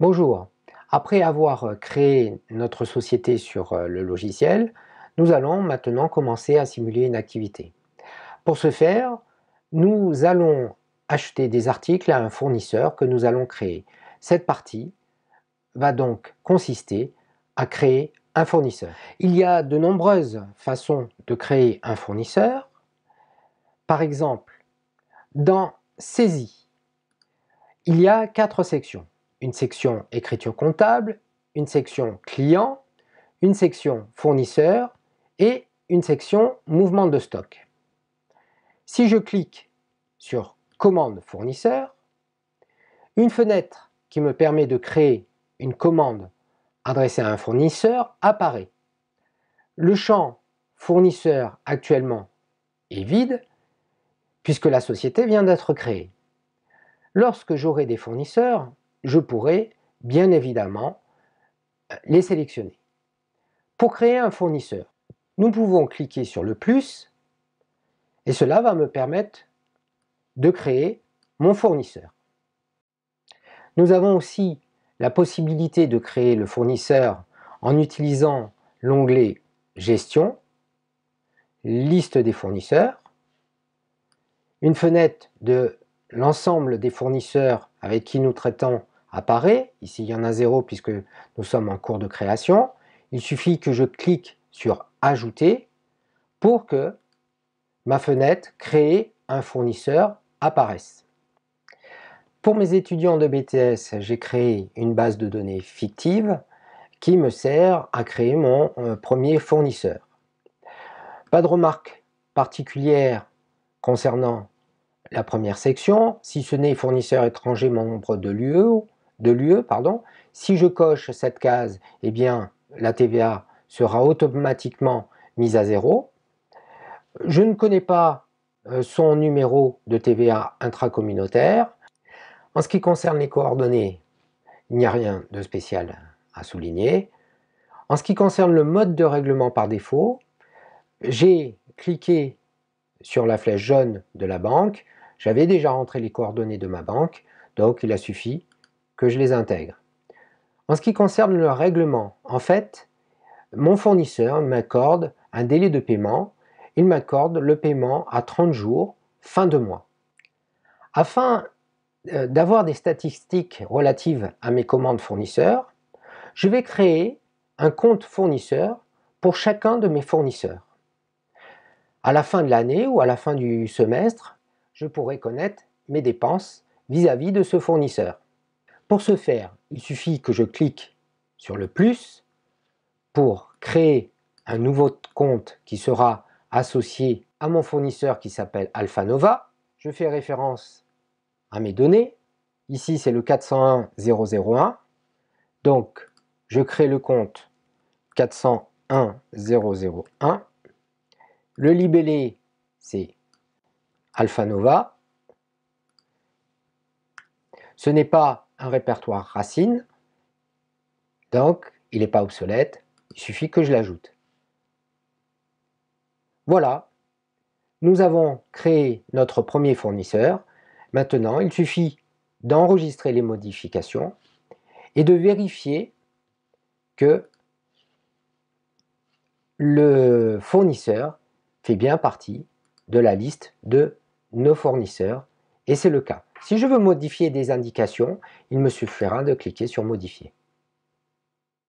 Bonjour. Après avoir créé notre société sur le logiciel, nous allons maintenant commencer à simuler une activité. Pour ce faire, nous allons acheter des articles à un fournisseur que nous allons créer. Cette partie va donc consister à créer un fournisseur. Il y a de nombreuses façons de créer un fournisseur. Par exemple, dans Saisie, il y a 4 sections. Une section écriture comptable, une section client, une section fournisseur et une section mouvement de stock. Si je clique sur commande fournisseur, une fenêtre qui me permet de créer une commande adressée à un fournisseur apparaît. Le champ fournisseur actuellement est vide puisque la société vient d'être créée. Lorsque j'aurai des fournisseurs, je pourrai bien évidemment les sélectionner. Pour créer un fournisseur, nous pouvons cliquer sur le plus et cela va me permettre de créer mon fournisseur. Nous avons aussi la possibilité de créer le fournisseur en utilisant l'onglet Gestion, Liste des fournisseurs, une fenêtre de l'ensemble des fournisseurs avec qui nous traitons apparaît. Ici, il y en a 0 puisque nous sommes en cours de création. Il suffit que je clique sur Ajouter pour que ma fenêtre Créer un fournisseur apparaisse. Pour mes étudiants de BTS, j'ai créé une base de données fictive qui me sert à créer mon premier fournisseur. Pas de remarque particulière concernant la première section, si ce n'est fournisseur étranger membre de l'UE, si je coche cette case, eh bien la TVA sera automatiquement mise à 0. Je ne connais pas son numéro de TVA intracommunautaire. En ce qui concerne les coordonnées, il n'y a rien de spécial à souligner. En ce qui concerne le mode de règlement par défaut, j'ai cliqué sur la flèche jaune de la banque. J'avais déjà rentré les coordonnées de ma banque, donc il a suffi que je les intègre. En ce qui concerne le règlement, en fait, mon fournisseur m'accorde un délai de paiement. Il m'accorde le paiement à 30 jours, fin de mois. Afin d'avoir des statistiques relatives à mes commandes fournisseurs, je vais créer un compte fournisseur pour chacun de mes fournisseurs. À la fin de l'année ou à la fin du semestre, je pourrai connaître mes dépenses vis-à-vis de ce fournisseur. Pour ce faire, il suffit que je clique sur le plus pour créer un nouveau compte qui sera associé à mon fournisseur qui s'appelle Alphanova. Je fais référence à mes données. Ici, c'est le 401 001. Donc, je crée le compte 401 001. Le libellé, c'est Alphanova. Ce n'est pas un répertoire racine, donc il n'est pas obsolète, il suffit que je l'ajoute. Voilà, nous avons créé notre premier fournisseur. Maintenant, il suffit d'enregistrer les modifications et de vérifier que le fournisseur fait bien partie de la liste de nos fournisseurs, et c'est le cas. Si je veux modifier des indications, il me suffira de cliquer sur Modifier.